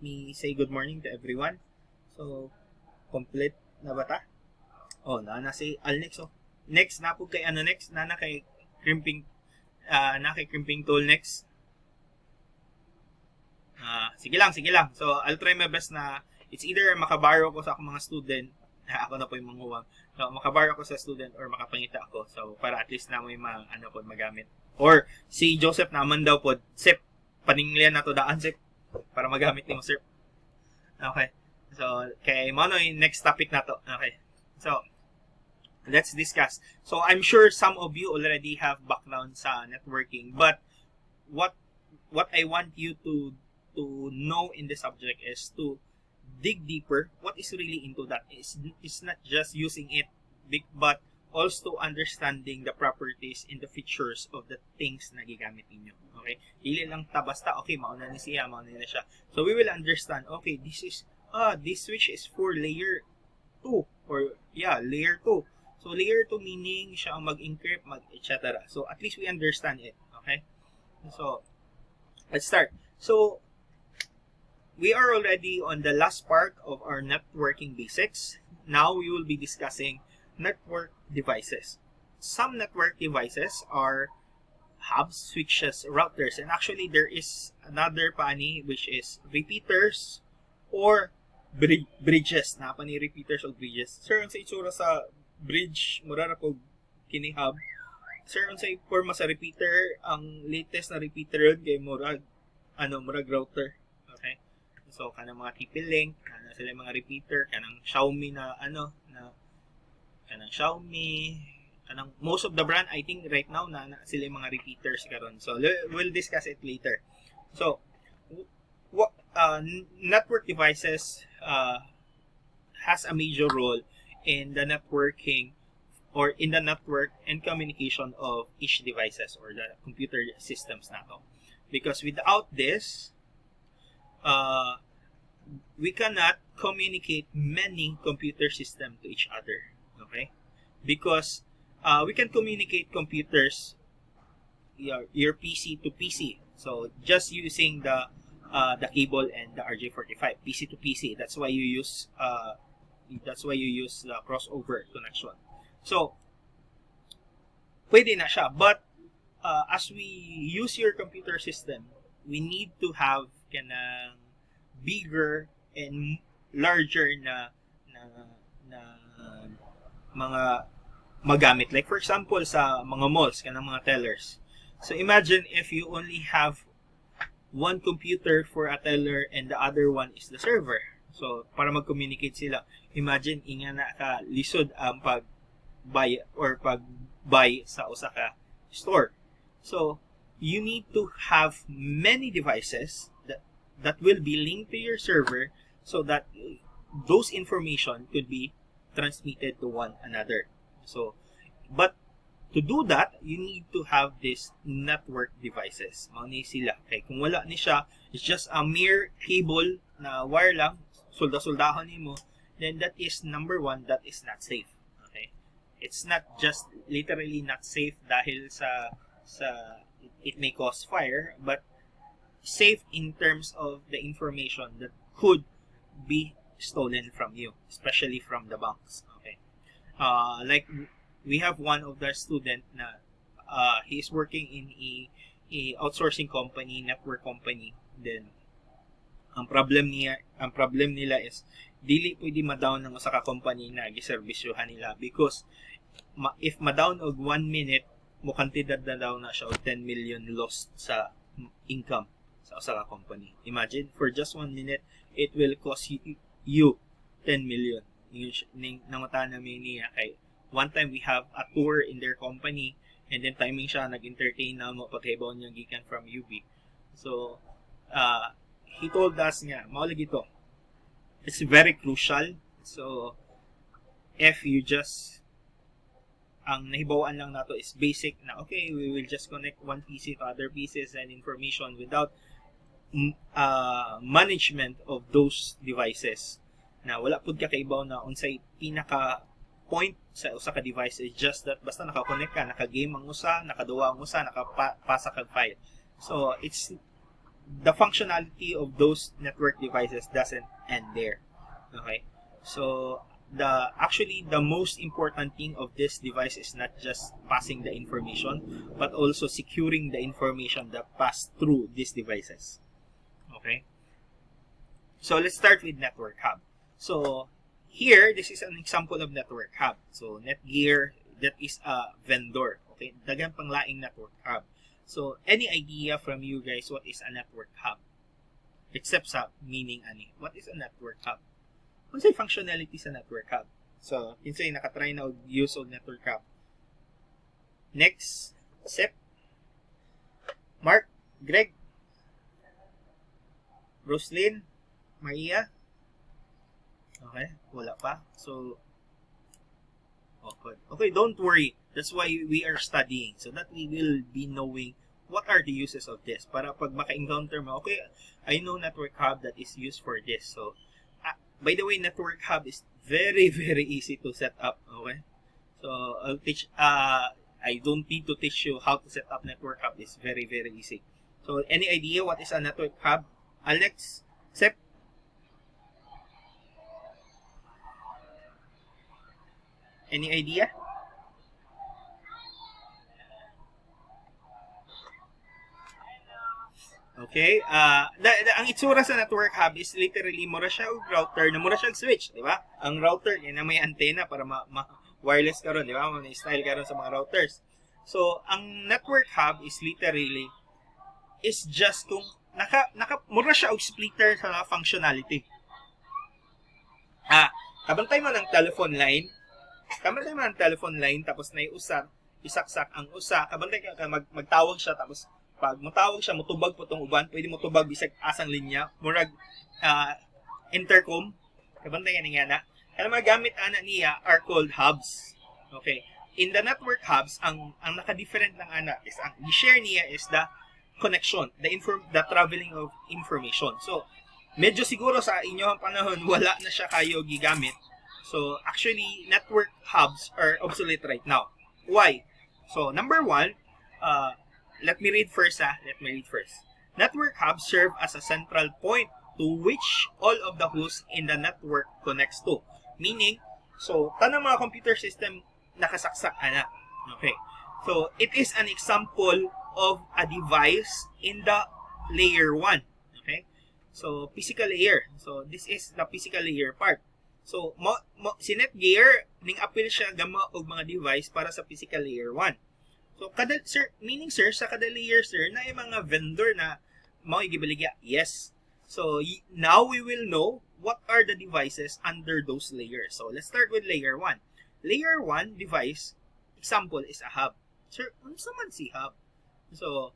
me say good morning to everyone. So, complete na ba ta? Oh, na say al next oh. Next na po kay ano next na kay crimping kay crimping tool next. Sige lang. So, I'll try my best na it's either makabaro ko sa akong mga student, ako na po yung manguwang. So, makabaro ko sa student or makapangita ako. So, para at least na may magamit. Or si Joseph naman daw po, sip paninglian na to daan sip para magamit ni mo sir. Okay. So, kay mo yung next topic na to. Okay. So, let's discuss. So, I'm sure some of you already have background sa networking, but what I want you to know in the subject is to dig deeper. What is really into that? It's not just using it, but also understanding the properties and the features of the things na gigamit ninyo. Okay? Dili lang ta basta, okay, mauna na siya. So, we will understand, okay, this switch is for layer 2 or layer 2. So, layer 2 meaning siya ang mag-encrypt, etc. So, at least we understand it. Okay? So, let's start. So, we are already on the last part of our networking basics. Now, we will be discussing network devices. Some network devices are hubs, switches, routers, and actually there is another pani which is repeaters or bridges. Napani repeaters or bridges. Sir, unsa itsura sa bridge mura ra po kini hub? Sir, unsa forma sa repeater? Ang latest na repeater kay murag router. Okay? So kanang mga TP-Link, sila mga repeater, kanang Xiaomi kanang most of the brand I think right now na sila yung mga repeaters karon. So we'll discuss it later. So network devices has a major role in the networking or in the network and communication of each devices or the computer systems nato. Because without this, we cannot communicate many computer systems to each other. Okay? Because we can communicate computers, your PC to PC. So just using the cable and the RJ45, PC to PC. That's why you use the crossover connection. So pwede na siya. But as we use your computer system, we need to have kanang bigger and larger na mga magamit. Like for example, sa mga malls, kanang mga tellers. So imagine if you only have one computer for a teller and the other one is the server. So para mag-communicate sila, imagine inga na ka lisod ang pag-buy or pag-buy sa usa ka store. So you need to have many devices that will be linked to your server so that those information could be transmitted to one another. So, but to do that, you need to have these network devices. Mao ni sila. Kay kung wala ni siya, it's just a mere cable na wire lang, solda-soldahon nimo, then that is number one, that is not safe. Okay? It's not just literally not safe dahil sa it may cause fire, but safe in terms of the information that could be stolen from you, especially from the banks. Okay, like we have one of the student na he is working in a outsourcing company, network company. Then ang problem nila is dili pwede ma-down ng usa ka company na giserbisyuhan nila because if ma-down og 1 minute mo kantidad na daw na siya og 10 million lost sa income sa usa ka company. Imagine for just 1 minute it will cost you 10 million. Ning nangutan namin niya kay one time we have a tour in their company and then timing siya nag-entertain na mo pagkaibaw niya gikan from UB. So he told us nga mao lagi to. It's very crucial. So if you just ang nahibawan lang nato is basic na okay, we will just connect one PC to other pieces and information without management of those devices na wala pud ka kaibaw na unsay pinaka point sa usa ka device is just that basta naka-connect ka, naka-game ang usa, nakaduwa ang usa, nakapasa kag file. So it's the functionality of those network devices doesn't end there. Okay? So, actually the most important thing of this device is not just passing the information, but also securing the information that pass through these devices. Okay? So, let's start with network hub. So, here, this is an example of network hub. So, Netgear, that is a vendor. Okay? Dagang panglaing network hub. So, any idea from you guys what is a network hub? Except sa meaning ani. What is a network hub? Kung sa'y functionality sa network hub. So, kinsay nakatry na use of network hub. Next, Sep, Mark, Greg, Roslyn, Maria. Okay, wala pa. So, okay, don't worry. That's why we are studying, so that we will be knowing what are the uses of this. Para pag maka-encounter mo, okay, I know network hub that is used for this. So, by the way, network hub is very, very easy to set up. Okay, so I'll teach. I don't need to teach you how to set up network hub. It's very, very easy. So, any idea what is a network hub? Alex, Sep? Any idea? Okay? Ang itsura sa network hub is literally mura siya og router na mura siya og switch, di ba? Ang router na may antenna para wireless karon, di ba? May style karon sa mga routers. So, ang network hub is literally is just kung mura siya og splitter sa functionality. Kabantay mo ng telephone line, tapos na isaksak ang usa, kabantay ka magtawag siya, tapos pag motawag siya, motubag po itong uban, pwede motubag bisag asang linya, murag intercom, kabantay ka nga na. Kaya mga gamit ana niya are called hubs. Okay. In the network hubs, ang naka-different ng ana is, ang i-share niya is the connection, the traveling of information. So, medyo siguro sa inyong panahon, wala na siya kayo gigamit. So, actually, network hubs are obsolete right now. Why? So, number one, let me read first. Network hubs serve as a central point to which all of the hosts in the network connects to. Meaning, so, tanang mga computer system nakasaksak ana. Okay. So, it is an example of a device in the layer 1. Okay. So, physical layer. So, this is the physical layer part. So, si Netgear, ning appeal siya gama og mga device para sa physical layer 1. So, sir, sa kada layer, sir, na yung mga vendor na mao igibaligya. Yes. So, now we will know what are the devices under those layers. So, let's start with layer 1. Layer 1 device, example, is a hub. Sir, ano sa man si hub? So,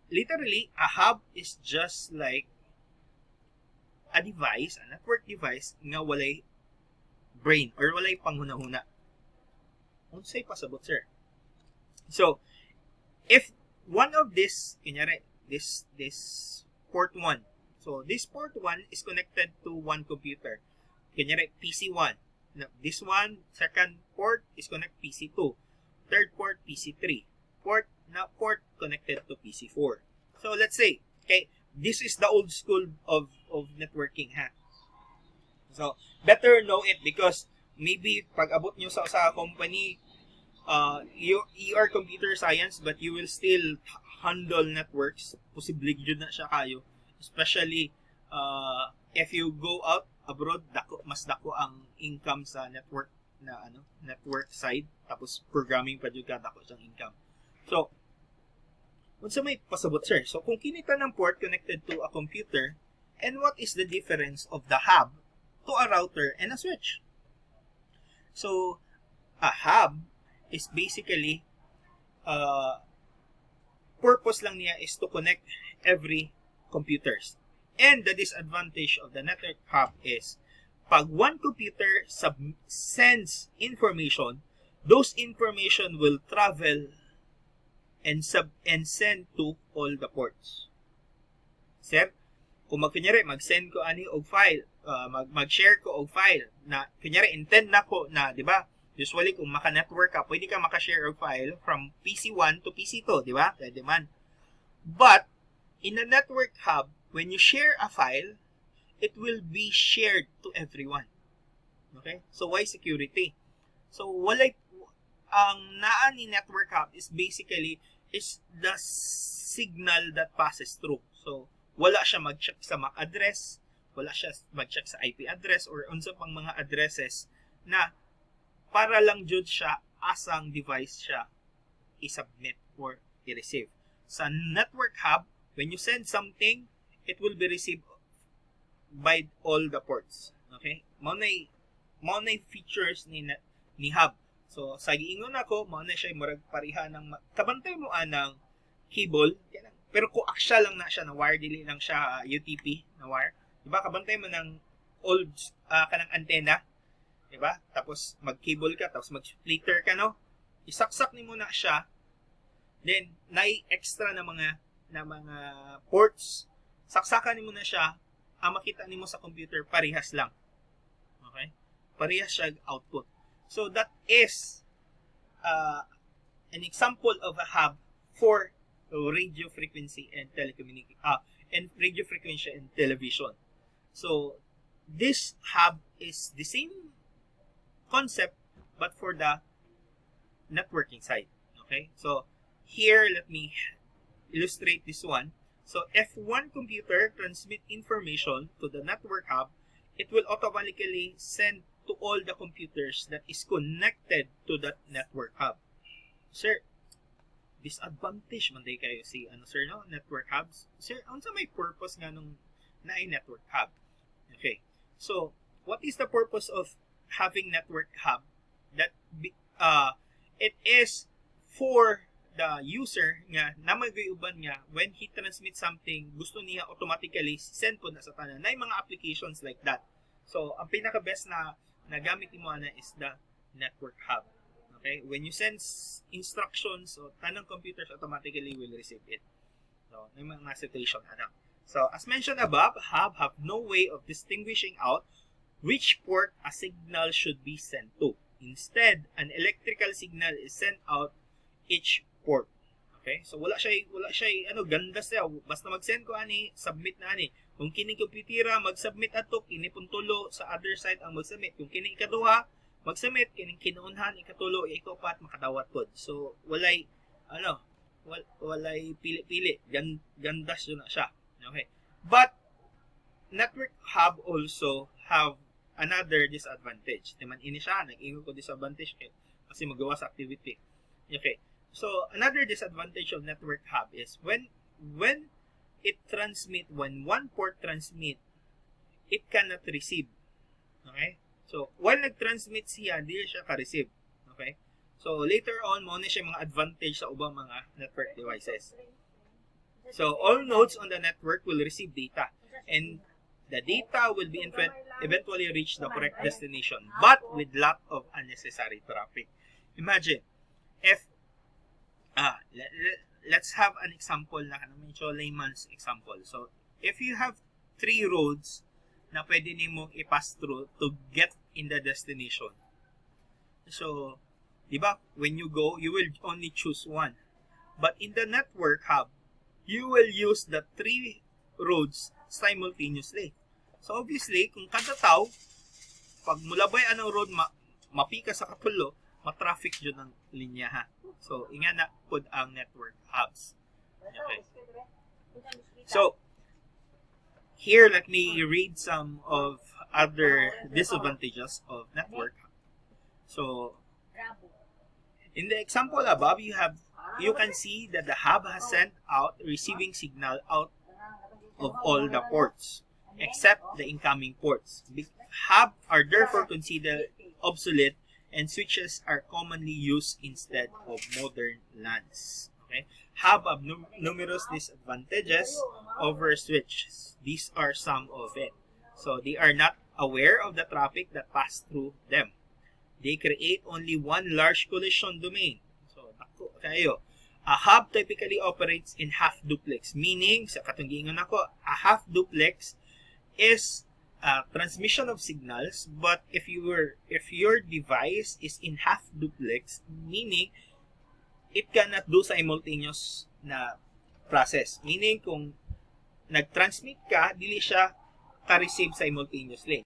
literally, a hub is just like a device, a network device, nga walay brain or walay panghuna-huna. Unsay pasabot, sir? So, if one of this, kunyari, this port 1. So, this port 1 is connected to one computer. Kunyari, PC1. This one, second port is connected to PC2. Third port, PC3. Port connected to PC4. So, let's say, okay, this is the old school of networking, ha? So, better know it because maybe pag abot nyo sa company, you are computer science but you will still handle networks. Posible yun na siya kayo. Especially if you go out abroad, mas dako ang income sa network na network side, tapos programming pa jud dako siyang income. So, unsa may pasabot, sir? So, kung kinita ng port connected to a computer, and what is the difference of the hub to a router and a switch? So, a hub is basically purpose lang niya is to connect every computers. And the disadvantage of the network hub is pag one computer sends information, those information will travel and send to all the ports. Sir, kung mag-send ko ani og file, mag-share ko og file na kunyari intend na ko na, di ba? Usually kung maka-network ka, pwede ka maka-share og file from PC1 to PC2, di ba? Pwede man. But in a network hub, when you share a file, it will be shared to everyone. Okay? So, why security? So, ang naa ni network hub is basically is the signal that passes through. So, wala siya mag-check sa MAC address, wala siya mag-check sa IP address or unsa pang mga addresses na para lang jud siya asang device siya i-submit or i-receive. Sa network hub, when you send something, it will be received by all the ports. Okay? Mao nay features ni hub. So, sa giingon ako, mao na siya murag pariha ng kabantay mo anang cable, pero coaxial lang na siya na wire, dili lang siya UTP na wire. Diba? Kabantay mo ng old kanang antena, diba? Tapos mag-cable ka, tapos mag-splitter ka, no? Isaksak nimo na siya. Then extra na mga ports. Saksakan nimo na siya, ang makita nimo sa computer parehas lang. Okay? Parehas siya output. So that is an example of a hub for radio frequency and radio frequency and television. So this hub is the same concept but for the networking side. Okay? So here let me illustrate this one. So if one computer transmit information to the network hub, it will automatically send to all the computers that is connected to that network hub. Sir, disadvantage man day kayo si sir, no, network hubs. Sir, unsa may purpose nga nung naay network hub? Okay. So, what is the purpose of having network hub? That it is for the user nga na magayuban nga when he transmit something, gusto niya automatically send po na sa tanan. Nay mga applications like that. So, ang pinaka best na nagamit mo na is the network hub. Okay? When you send instructions, so tanang computers automatically will receive it. So, may mga situation ana. So, as mentioned above, hub have no way of distinguishing out which port a signal should be sent to. Instead, an electrical signal is sent out each port. Okay? So, wala siya ganda siya. Basta mag-send ko ani, submit na ani. Kung kini komputira, mag-submit ato, kini puntulo sa other side ang mag-submit. Kung kini ikaduha, mag-submit, kini kinuunhan, ikatulo, ikapat, makadawat pod. So, walay pili-pili. Gandas yun na siya. Okay. But, network hub also have another disadvantage. Naman ini siya, nag-ingon ko disadvantage kasi magawa sa activity. Okay. So, another disadvantage of network hub is when one port transmit, it cannot receive. Okay? So, while nag-transmit siya, hindi siya ka-receive. Okay? So, later on, muna siya mga advantage sa ubang mga network devices. So, all nodes on the network will receive data. And the data will be eventually reach the correct destination, but with lot of unnecessary traffic. Imagine, if let's have an example na medyo layman's example. So, if you have 3 roads na pwede nimong i-pass through to get in the destination. So, di ba, when you go, you will only choose one. But in the network hub, you will use the 3 roads simultaneously. So, obviously, kung kada tao, pag mulabay anong road, mapika sa katulo, matraffic yun ang linya ha. So, inga na pod ang network hubs. Okay. So, here let me read some of other disadvantages of network. So, in the example above, you can see that the hub has sent out receiving signal out of all the ports except the incoming ports. Hub are therefore considered obsolete and switches are commonly used instead of modern LANs. Okay? Hub have numerous disadvantages over switches. These are some of it. So, they are not aware of the traffic that pass through them. They create only one large collision domain. So, nako kayo. A hub typically operates in half duplex, meaning, sa katunggingon ako, a half duplex is transmission of signals, but if your device is in half duplex, meaning it cannot do simultaneous na process. Meaning kung nag-transmit ka, dili siya ka-receive simultaneously.